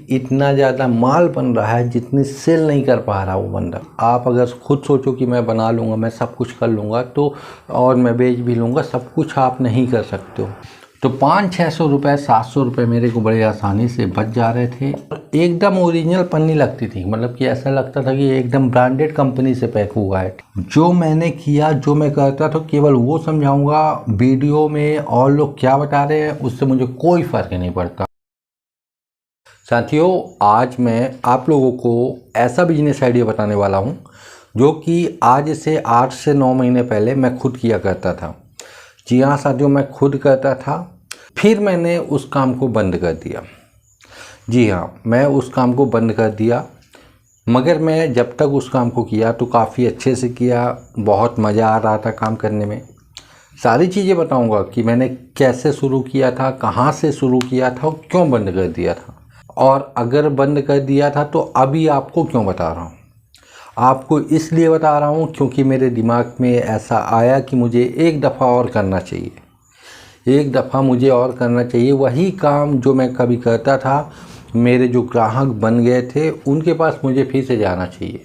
इतना ज़्यादा माल बन रहा है जितनी सेल नहीं कर पा रहा वो बंदा। आप अगर खुद सोचो कि मैं बना लूँगा, मैं सब कुछ कर लूँगा तो और मैं बेच भी लूँगा, सब कुछ आप नहीं कर सकते हो। तो 500-600 रुपये 700 रुपये मेरे को बड़े आसानी से बच जा रहे थे। एकदम ओरिजिनल पन्नी लगती थी, मतलब कि ऐसा लगता था कि एकदम ब्रांडेड कंपनी से पैक हुआ है। जो मैंने किया, जो मैं करता था, केवल वो समझाऊंगा। वीडियो में और लोग क्या बता रहे हैं उससे मुझे कोई फ़र्क नहीं पड़ता। साथियों, आज मैं आप लोगों को ऐसा बिजनेस आइडिया बताने वाला हूँ जो कि आज से 8 से 9 महीने पहले मैं खुद किया करता था। जी हाँ साथियों, मैं खुद करता था, फिर मैंने उस काम को बंद कर दिया। जी हाँ, मैं उस काम को बंद कर दिया, मगर मैं जब तक उस काम को किया तो काफ़ी अच्छे से किया, बहुत मज़ा आ रहा था काम करने में। सारी चीज़ें बताऊंगा कि मैंने कैसे शुरू किया था, कहाँ से शुरू किया था और क्यों बंद कर दिया था, और अगर बंद कर दिया था तो अभी आपको क्यों बता रहा हूँ। आपको इसलिए बता रहा हूँ क्योंकि मेरे दिमाग में ऐसा आया कि मुझे एक दफ़ा और करना चाहिए, एक दफ़ा मुझे और करना चाहिए वही काम जो मैं कभी करता था। मेरे जो ग्राहक बन गए थे उनके पास मुझे फिर से जाना चाहिए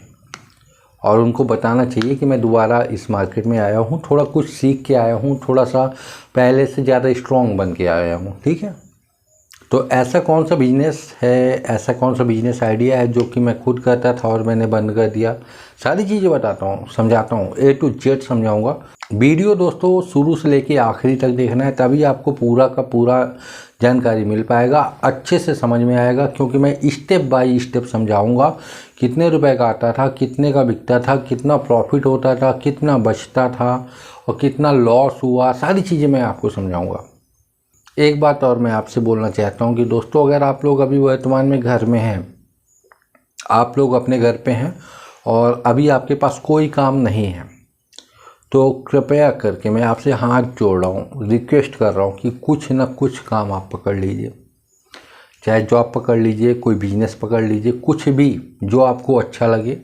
और उनको बताना चाहिए कि मैं दोबारा इस मार्केट में आया हूँ, थोड़ा कुछ सीख के आया हूँ, थोड़ा सा पहले से ज़्यादा स्ट्रॉन्ग बन के आया हूँ। ठीक है, तो ऐसा कौन सा बिजनेस है, ऐसा कौन सा बिजनेस आइडिया है जो कि मैं खुद करता था और मैंने बंद कर दिया। सारी चीज़ें बताता हूँ, समझाता हूँ, A to Z समझाऊँगा। वीडियो दोस्तों शुरू से लेके आखिरी तक देखना है, तभी आपको पूरा का पूरा जानकारी मिल पाएगा, अच्छे से समझ में आएगा, क्योंकि मैं स्टेप बाय स्टेप समझाऊँगा। कितने रुपए का आता था, कितने का बिकता था, कितना प्रॉफिट होता था, कितना बचता था और कितना लॉस हुआ, सारी चीज़ें मैं आपको समझाऊँगा। एक बात और मैं आपसे बोलना चाहता हूँ कि दोस्तों, अगर आप लोग अभी वर्तमान में घर में हैं, आप लोग अपने घर पे हैं और अभी आपके पास कोई काम नहीं है, तो कृपया करके मैं आपसे हाथ जोड़ रहा हूँ, रिक्वेस्ट कर रहा हूँ कि कुछ ना कुछ काम आप पकड़ लीजिए। चाहे जॉब पकड़ लीजिए, कोई बिजनेस पकड़ लीजिए, कुछ भी जो आपको अच्छा लगे।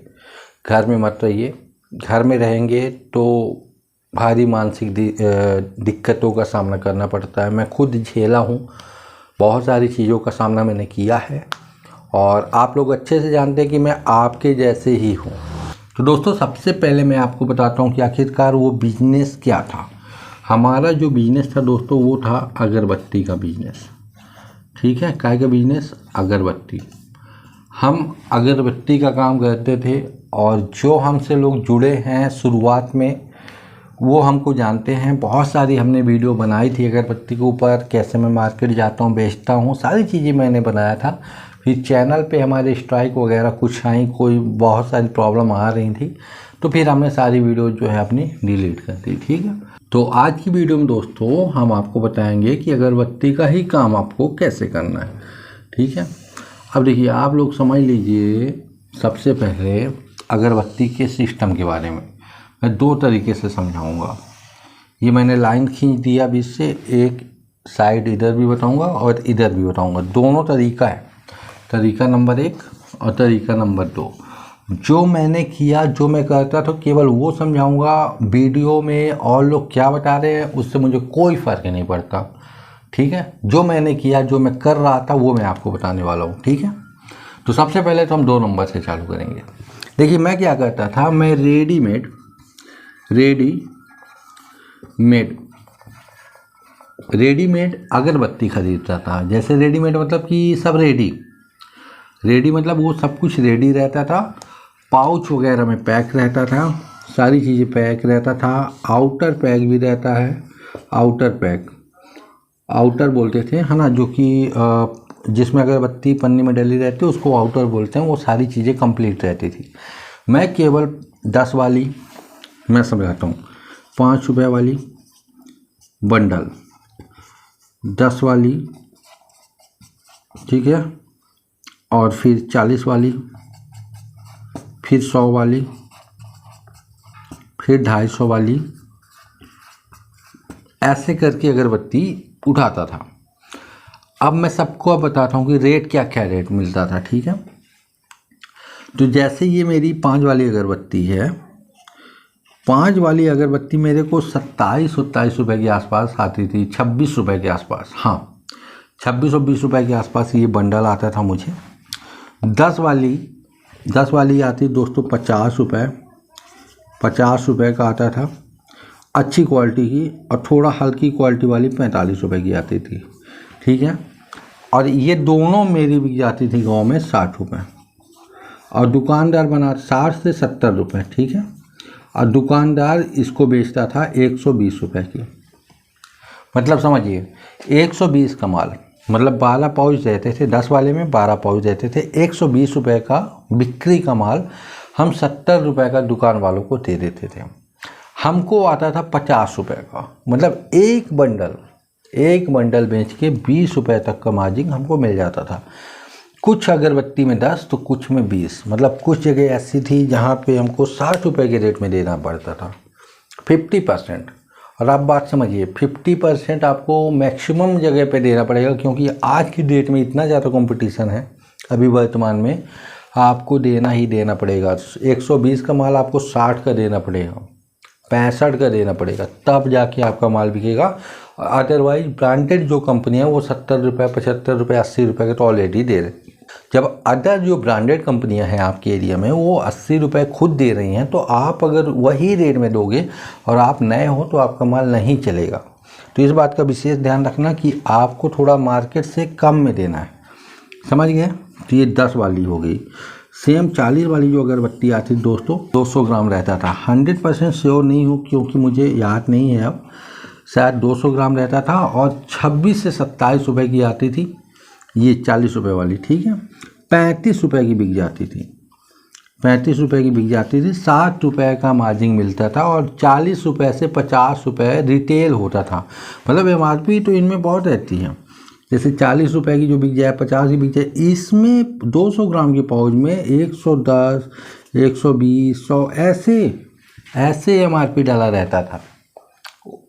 घर में मत रहिए, घर में रहेंगे तो भारी मानसिक दिक्कतों का सामना करना पड़ता है। मैं खुद झेला हूँ, बहुत सारी चीज़ों का सामना मैंने किया है और आप लोग अच्छे से जानते हैं कि मैं आपके जैसे ही हूँ। तो दोस्तों, सबसे पहले मैं आपको बताता हूँ कि आखिरकार वो बिजनेस क्या था। हमारा जो बिजनेस था दोस्तों, वो था अगरबत्ती का बिजनेस। ठीक है, काय का बिजनेस? अगरबत्ती। हम अगरबत्ती का काम करते थे और जो हमसे लोग जुड़े हैं शुरुआत में वो हमको जानते हैं। बहुत सारी हमने वीडियो बनाई थी अगरबत्ती के ऊपर, कैसे मैं मार्केट जाता हूँ, बेचता हूँ, सारी चीज़ें मैंने बनाया था। फिर चैनल पे हमारे स्ट्राइक वगैरह कुछ आई, कोई बहुत सारी प्रॉब्लम आ रही थी, तो फिर हमने सारी वीडियो जो है अपनी डिलीट कर दी। ठीक है, तो आज की वीडियो में दोस्तों हम आपको बताएंगे कि अगरबत्ती का ही काम आपको कैसे करना है। ठीक है, अब देखिए, आप लोग समझ लीजिए, सबसे पहले अगरबत्ती के सिस्टम के बारे में मैं 2 तरीके से समझाऊंगा। ये मैंने लाइन खींच दिया बीच से, एक साइड इधर भी बताऊंगा और इधर भी बताऊंगा। दोनों तरीका है, तरीका नंबर 1 और तरीका नंबर 2। जो मैंने किया, जो मैं करता था, केवल वो समझाऊंगा। वीडियो में और लोग क्या बता रहे हैं उससे मुझे कोई फ़र्क नहीं पड़ता। ठीक है, जो मैंने किया, जो मैं कर रहा था, वो मैं आपको बताने वाला हूँ। ठीक है, तो सबसे पहले तो हम 2 नंबर से चालू करेंगे। देखिए, मैं क्या करता था, मैं रेडीमेड अगरबत्ती खरीदता था। जैसे रेडीमेड मतलब कि सब रेडी मतलब वो सब कुछ रेडी रहता था, पाउच वगैरह में पैक रहता था, सारी चीज़ें पैक रहता था। आउटर पैक भी रहता है, आउटर बोलते थे, है ना, जो कि जिसमें अगरबत्ती पन्नी में डली रहती है उसको आउटर बोलते हैं। वो सारी चीज़ें कंप्लीट रहती थी। मैं केवल 10 वाली, मैं समझाता हूँ, 5 रुपये वाली बंडल, 10 वाली, ठीक है, और फिर 40 वाली, फिर 100 वाली, फिर 250 वाली, ऐसे करके अगरबत्ती उठाता था। अब मैं सबको अब बताता हूँ कि रेट क्या क्या रेट मिलता था। ठीक है, तो जैसे ये मेरी 5 वाली अगरबत्ती है, 5 वाली अगरबत्ती मेरे को 27-28 रुपये के आसपास आती थी, 26 रुपये के आसपास। हाँ, 26 और 20 रुपये के आसपास ये बंडल आता था मुझे। 10 वाली आती दोस्तों 50 रुपये, 50 रुपये का आता था अच्छी क्वालिटी की, और थोड़ा हल्की क्वालिटी वाली 45 रुपये की आती थी, ठीक है। और ये दोनों मेरी बिक जाती थी गांव में 60 रुपये, और दुकानदार बना 60 से 70 रुपये, ठीक है। और दुकानदार इसको बेचता था 120 रुपये की। मतलब समझिए 120 का माल, मतलब 12 पाउच देते थे, 10 वाले में 12 पाउच देते थे, 120 रुपये का बिक्री का माल हम 70 रुपये का दुकान वालों को दे देते थे। हमको आता था 50 रुपये का, मतलब एक बंडल बेच के 20 रुपये तक का मार्जिन हमको मिल जाता था। कुछ अगरबत्ती में 10 तो कुछ में 20, मतलब कुछ जगह ऐसी थी जहाँ पे हमको 60 रुपये के रेट में देना पड़ता था, 50%। और आप बात समझिए 50% आपको मैक्सिमम जगह पे देना पड़ेगा, क्योंकि आज की डेट में इतना ज़्यादा कंपटीशन है अभी वर्तमान में, आपको देना ही देना पड़ेगा। 120 का माल आपको 60 का देना पड़ेगा, 65 का देना पड़ेगा, तब जाके आपका माल बिकेगा। अदरवाइज ब्रांडेड जो कंपनी है वो 70 रुपये, 75 रुपये, 80 रुपये के तो ऑलरेडी दे रहे। जब अदर जो ब्रांडेड कंपनियां हैं आपके एरिया में वो 80 रुपये खुद दे रही हैं, तो आप अगर वही रेट में दोगे और आप नए हो तो आपका माल नहीं चलेगा। तो इस बात का विशेष ध्यान रखना कि आपको थोड़ा मार्केट से कम में देना है, समझ गए। तो ये 10 वाली हो गई। सेम 40 वाली जो अगरबत्ती आती दोस्तों 200 ग्राम रहता था, 100% श्योर नहीं हूँ क्योंकि मुझे याद नहीं है अब, शायद 200 ग्राम रहता था, और 26 से 27 रुपये की आती थी ये 40 रुपये वाली, ठीक है। 35 रुपये की बिक जाती थी, 35 रुपये की बिक जाती थी, 60 रुपये का मार्जिन मिलता था, और 40 रुपये से 50 रुपये रिटेल होता था। मतलब MRP तो इनमें बहुत रहती है, जैसे 40 रुपये की जो बिक जाए, 50 की बिक जाए, इसमें 200 ग्राम के पाउच में 110, 120, 100 ऐसे MRP डाला रहता था,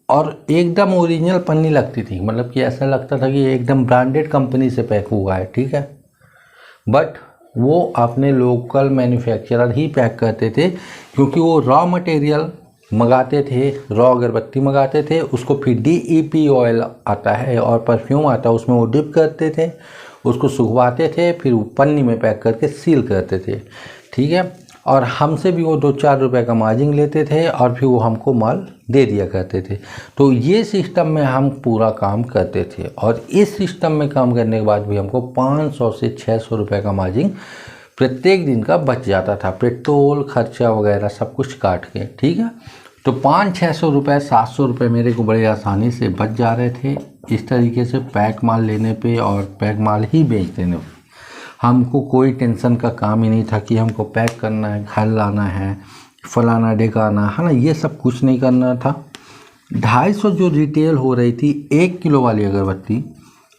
और एकदम ओरिजिनल पन्नी लगती थी, मतलब कि ऐसा लगता था कि एकदम ब्रांडेड कंपनी से पैक हुआ है, ठीक है। बट वो अपने लोकल मैन्युफैक्चरर ही पैक करते थे, क्योंकि वो रॉ मटेरियल मंगाते थे, रॉ अगरबत्ती मंगाते थे, उसको फिर DEP ऑयल आता है और परफ्यूम आता है, उसमें वो डिप करते थे, उसको सुखवाते थे, फिर पन्नी में पैक करके सील करते थे, ठीक है। और हमसे भी वो 2-4 रुपये का मार्जिन लेते थे, और फिर वो हमको माल दे दिया करते थे। तो ये सिस्टम में हम पूरा काम करते थे, और इस सिस्टम में काम करने के बाद भी हमको 500 से 600 रुपये का मार्जिन प्रत्येक दिन का बच जाता था, पेट्रोल खर्चा वगैरह सब कुछ काट के, ठीक है। तो 500-600 रुपये, 700 रुपये मेरे को बड़े आसानी से बच जा रहे थे इस तरीके से पैक माल लेने पे और पैक माल ही बेच देने पे। हमको कोई टेंशन का काम ही नहीं था कि हमको पैक करना है, घर लाना है, फलाना ढेकाना है ना, ये सब कुछ नहीं करना था। 250 जो रिटेल हो रही थी 1 किलो वाली अगरबत्ती,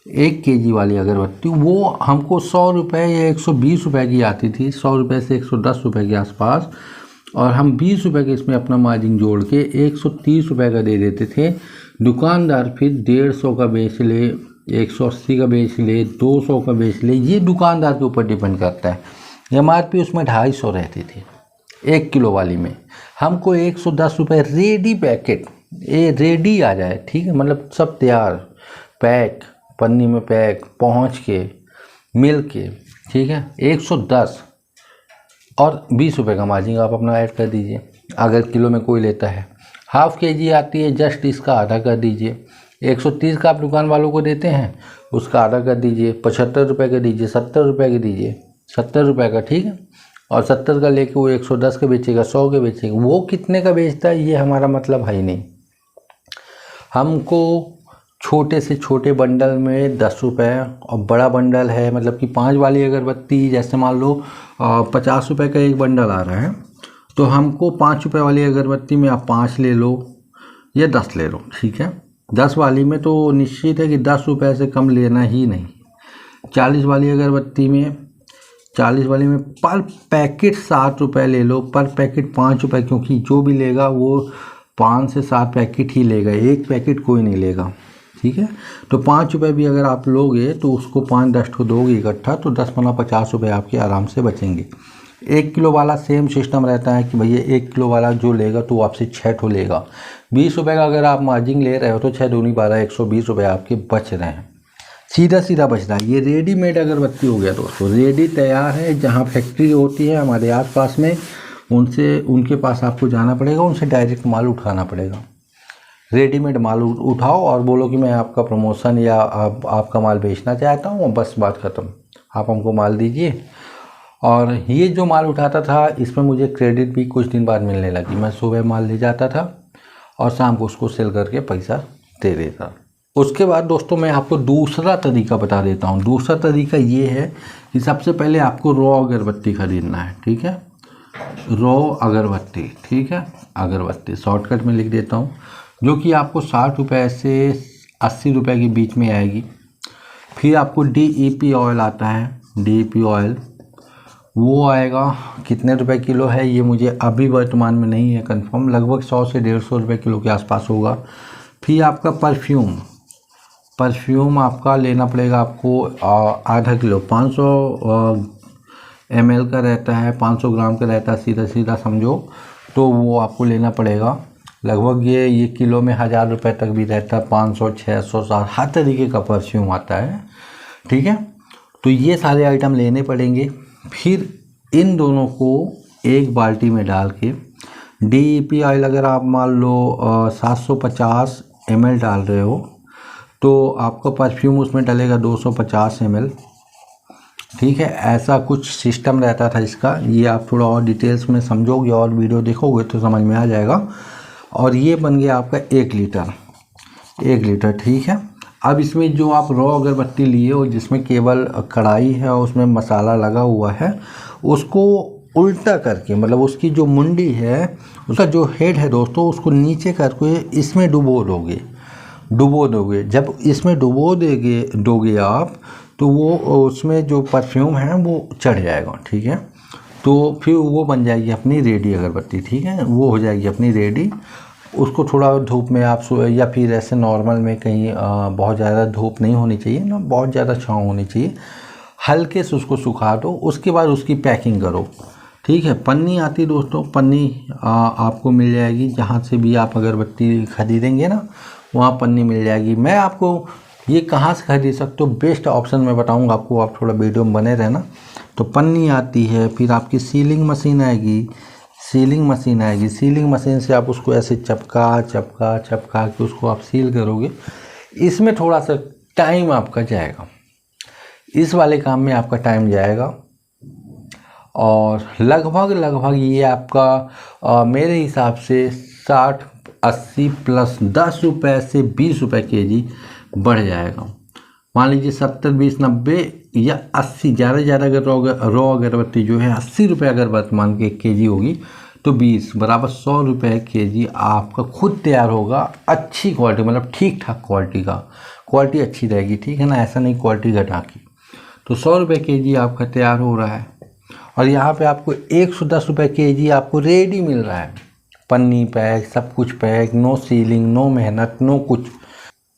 1 kg वाली अगरबत्ती, वो हमको 100 रुपये या 120 रुपये की आती थी, 100 रुपये से 110 रुपये के आसपास, और हम 20 रुपये के इसमें अपना मार्जिन जोड़ के 130 रुपये का दे देते थे। दुकानदार फिर 150 का बेच ले, 180 का बेच ले, 200 का बेच ले, ये दुकानदार के ऊपर डिपेंड करता है। MRP उसमें 250 रहती थी 1 किलो वाली में, हमको 110 रुपये रेडी पैकेट, ये रेडी आ जाए, ठीक है, मतलब सब तैयार पैक, पन्नी में पैक, पहुंच के मिल के, ठीक है, 110 और 20 रुपये का मार्जिन आप अपना ऐड कर दीजिए। अगर किलो में कोई लेता है, ½ kg आती है, जस्ट इसका आधा कर दीजिए। 130 का आप दुकान वालों को देते हैं, उसका आधा कर दीजिए, 75 रुपये का दीजिए, 70 रुपये का दीजिए, 70 रुपये का, ठीक है। और 70 का लेके वो 110 का बेचेगा, 100 के बेचेगा, वो कितने का बेचता है ये हमारा मतलब है ही नहीं। हमको छोटे से छोटे बंडल में 10 रुपये, और बड़ा बंडल है मतलब कि 5 वाली अगरबत्ती, जैसे मान लो 50 रुपये का एक बंडल आ रहा है, तो हमको 5 रुपये वाली अगरबत्ती में आप 5 ले लो या 10 ले लो, ठीक है। 10 वाली में तो निश्चित है कि 10 रुपये से कम लेना ही नहीं। 40 वाली अगरबत्ती में, 40 वाली में पर पैकेट 60 रुपये ले लो, पर पैकेट 5 रुपये, क्योंकि जो भी लेगा वो 5 से 7 पैकेट ही लेगा, एक पैकेट कोई नहीं लेगा, ठीक है। तो 5 रुपये भी अगर आप लोगे तो उसको 5-10 ठो दोगे इकट्ठा, तो 10 पना 50 रुपये आपके आराम से बचेंगे। 1 किलो वाला सेम सिस्टम रहता है कि भैया 1 किलो वाला जो लेगा तो वो आपसे 6 ठो लेगा। 20 रुपये का अगर आप मार्जिन ले रहे हो तो 6 दूनी 12, 120 रुपये आपके बच रहे हैं। सीधा सीधा बच रहा है। ये रेडीमेड अगरबत्ती हो गया दोस्तों, रेडी तैयार है। जहाँ फैक्ट्री होती है हमारे आसपास में, उनके पास आपको जाना पड़ेगा, उनसे डायरेक्ट माल उठाना पड़ेगा। रेडीमेड माल उठाओ और बोलो कि मैं आपका प्रमोशन या आपका माल बेचना चाहता हूँ, बस बात ख़त्म, आप हमको माल दीजिए। और ये जो माल उठाता था इसमें मुझे क्रेडिट भी कुछ दिन बाद मिलने लगी। मैं सुबह माल ले जाता था और शाम को उसको सेल करके पैसा दे देता। उसके बाद दोस्तों मैं आपको दूसरा तरीका बता देता हूँ। दूसरा तरीका ये है कि सबसे पहले आपको रॉ अगरबत्ती ख़रीदना है, ठीक है, रॉ अगरबत्ती, ठीक है, अगरबत्ती शॉर्टकट में लिख देता हूँ, जो कि आपको 60 रुपये से 80 रुपये के बीच में आएगी। फिर आपको DEP ऑयल आता है, DEP ऑयल वो आएगा, कितने रुपए किलो है ये मुझे अभी वर्तमान में नहीं है कंफर्म, लगभग 100 से 150 रुपये किलो के आसपास होगा। फिर आपका परफ्यूम आपका लेना पड़ेगा आपको आधा किलो, 500 ml का रहता है, 500 ग्राम का रहता है, सीधा सीधा समझो, तो वो आपको लेना पड़ेगा। लगभग ये किलो में 1000 रुपये तक भी रहता है, 500, 600, 700 हर तरीके का परफ्यूम आता है, ठीक है। तो ये सारे आइटम लेने पड़ेंगे। फिर इन दोनों को एक बाल्टी में डाल के, DEP ऑयल अगर आप मान लो 750 ml डाल रहे हो तो आपका परफ्यूम उसमें डलेगा 250 ml, ठीक है। ऐसा कुछ सिस्टम रहता था इसका, ये आप थोड़ा और डिटेल्स में समझोगे और वीडियो देखोगे तो समझ में आ जाएगा। और ये बन गया आपका 1 लीटर, ठीक है। अब इसमें जो आप रॉ अगरबत्ती लिए हो जिसमें केवल कढ़ाई है और उसमें मसाला लगा हुआ है, उसको उल्टा करके, मतलब उसकी जो मुंडी है, उसका जो हेड है दोस्तों, उसको नीचे करके इसमें डुबो दोगे। जब इसमें डुबो दोगे आप, तो वो उसमें जो परफ्यूम है वो चढ़ जाएगा, ठीक है। तो फिर वो बन जाएगी अपनी रेडी अगरबत्ती, ठीक है, वो हो जाएगी अपनी रेडी। उसको थोड़ा धूप में आप या फिर ऐसे नॉर्मल में कहीं बहुत ज़्यादा धूप नहीं होनी चाहिए ना, बहुत ज़्यादा छाँव होनी चाहिए, हल्के से उसको सुखा दो। उसके बाद उसकी पैकिंग करो, ठीक है। पन्नी आती दोस्तों, पन्नी आपको मिल जाएगी, जहाँ से भी आप अगरबत्ती खरीदेंगे ना वहाँ पन्नी मिल जाएगी। मैं आपको ये कहाँ से खरीद सकते हो बेस्ट ऑप्शन मैं बताऊँगा आपको, आप थोड़ा वीडियो में बने रहना। तो पन्नी आती है, फिर आपकी सीलिंग मशीन आएगी, सीलिंग मशीन से आप उसको ऐसे चपका के उसको आप सील करोगे। इसमें थोड़ा सा टाइम आपका जाएगा, इस वाले काम में आपका टाइम जाएगा। और लगभग ये आपका मेरे हिसाब से 60, 80 प्लस 10 रुपये से 20 रुपये केजी बढ़ जाएगा। मान लीजिए 70, 20, 90 या 80, ज़्यादा अगर रॉ अगरबत्ती जो है 80 रुपये अगर वर्तमान के केजी होगी, तो 20 बराबर 100 रुपये केजी आपका खुद तैयार होगा। अच्छी क्वालिटी, मतलब ठीक ठाक क्वालिटी अच्छी रहेगी, ठीक है ना, ऐसा नहीं क्वालिटी घटा की। तो 100 रुपये केजी आपका तैयार हो रहा है। और यहाँ पे आपको 110 रुपये केजी आपको रेडी मिल रहा है, पन्नी पैक, सब कुछ पैक, नो सीलिंग, नो मेहनत, नो कुछ।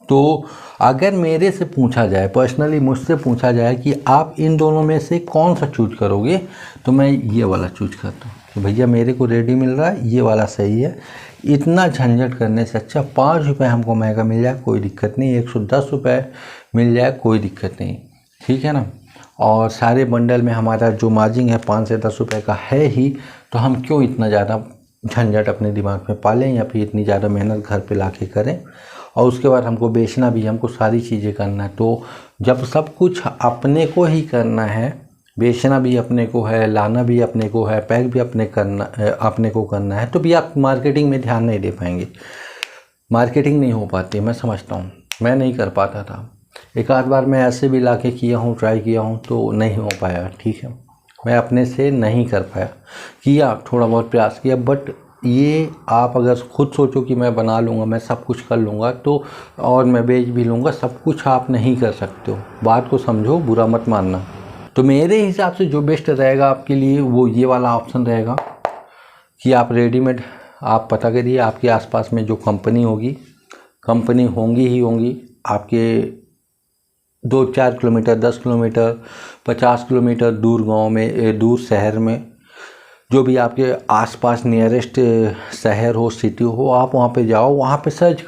तो अगर मेरे से पूछा जाए, पर्सनली मुझसे पूछा जाए कि आप इन दोनों में से कौन सा चूज करोगे, तो मैं ये वाला चूज करता हूँ कि भैया मेरे को रेडी मिल रहा है, ये वाला सही है। इतना झंझट करने से अच्छा 5 रुपये हमको महंगा मिल जाए कोई दिक्कत नहीं, 110 रुपये मिल जाए कोई दिक्कत नहीं, ठीक है ना। और सारे बंडल में हमारा जो मार्जिन है 5 से 10 रुपये का है ही, तो हम क्यों इतना ज़्यादा झंझट अपने दिमाग में पालें या फिर इतनी ज़्यादा मेहनत घर पे लाके करें। और उसके बाद हमको बेचना भी, हमको सारी चीज़ें करना है। तो जब सब कुछ अपने को ही करना है, बेचना भी अपने को है, लाना भी अपने को है, पैक भी अपने को करना है, तो भी आप मार्केटिंग में ध्यान नहीं दे पाएंगे। मार्केटिंग नहीं हो पाती, मैं समझता हूँ, मैं नहीं कर पाता था। एक आध बार मैं ऐसे भी लाके किया हूँ, ट्राई किया हूँ, तो नहीं हो पाया, ठीक है, मैं अपने से नहीं कर पाया। किया थोड़ा बहुत प्रयास किया, बट ये आप अगर खुद सोचो कि मैं बना लूँगा, मैं सब कुछ कर लूँगा, तो और मैं बेच भी लूँगा, सब कुछ आप नहीं कर सकते हो। बात को समझो, बुरा मत मानना। तो मेरे हिसाब से जो बेस्ट रहेगा आपके लिए वो ये वाला ऑप्शन रहेगा कि आप रेडीमेड आप पता करिए, आपके आसपास में जो कंपनी होंगी ही आपके 2-4 किलोमीटर, 10 किलोमीटर, 50 किलोमीटर दूर गांव में, दूर शहर में, जो भी आपके आसपास नियरेस्ट शहर हो, सिटी हो, आप वहाँ पे जाओ, वहाँ पे सर्च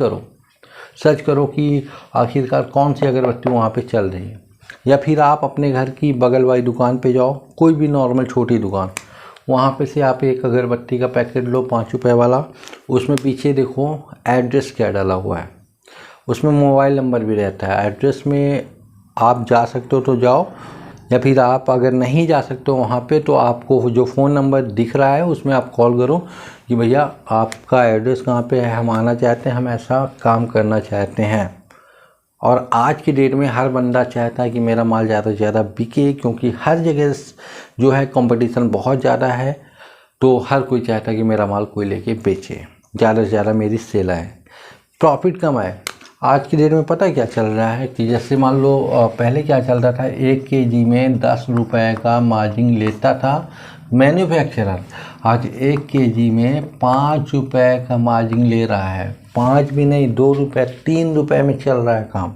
सर्च करो कि आखिरकार कौन सी अगरबत्ती वहाँ पे चल रही है। या फिर आप अपने घर की बगल वाली दुकान पे जाओ, कोई भी नॉर्मल छोटी दुकान, वहाँ पे से आप एक अगरबत्ती का पैकेट लो 5 रुपये वाला, उसमें पीछे देखो एड्रेस क्या डाला हुआ है, उसमें मोबाइल नंबर भी रहता है। एड्रेस में आप जा सकते हो तो जाओ, या फिर आप अगर नहीं जा सकते हो वहाँ पे तो आपको जो फ़ोन नंबर दिख रहा है उसमें आप कॉल करो कि भैया आपका एड्रेस कहाँ पे है, हम आना चाहते हैं, हम ऐसा काम करना चाहते हैं। और आज की डेट में हर बंदा चाहता है कि मेरा माल ज़्यादा से ज़्यादा बिके, क्योंकि हर जगह जो है कंपटीशन बहुत ज़्यादा है, तो हर कोई चाहता है कि मेरा माल कोई लेके बेचे, ज़्यादा से ज़्यादा मेरी सेल आए, प्रॉफिट कम आए। आज की डेट में पता है क्या चल रहा है कि जैसे मान लो पहले क्या चलता था, 1 kg में 10 रुपये का मार्जिन लेता था मैन्युफैक्चरर, आज 1 kg में 5 रुपये का मार्जिन ले रहा है। 5 भी नहीं, 2 रुपये 3 रुपये में चल रहा है काम।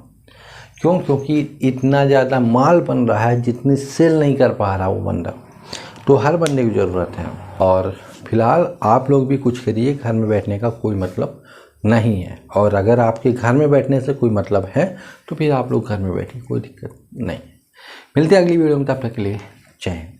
क्यों? क्योंकि इतना ज़्यादा माल बन रहा है जितनी सेल नहीं कर पा रहा वो बंदा, तो हर बंदे की ज़रूरत है। और फिलहाल आप लोग भी कुछ करिए, घर में बैठने का कोई मतलब नहीं है। और अगर आपके घर में बैठने से कोई मतलब है तो फिर आप लोग घर में बैठिए, कोई दिक्कत नहीं। मिलते हैं अगली वीडियो में, तब तक के लिए जय हिंद।